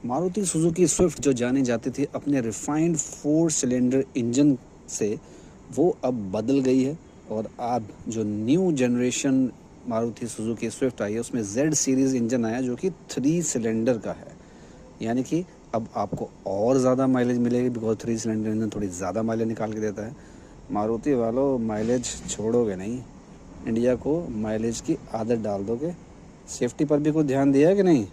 Maruti Suzuki Swift जो जानी जाती थी अपने रिफाइंड 4 सिलेंडर इंजन से, वो अब बदल गई है। और अब जो new generation Maruti Suzuki Swift आई है उसमें जेड सीरीज़ इंजन आया जो कि 3 सिलेंडर का है। यानी कि अब आपको और ज़्यादा माइलेज मिलेगी, बिकॉज 3 सिलेंडर इंजन थोड़ी ज़्यादा माइलेज निकाल के देता है। मारुति वालों, माइलेज छोड़ोगे नहीं, इंडिया को माइलेज की आदत डाल दोगे। सेफ्टी पर भी कुछ ध्यान दिया है कि नहीं?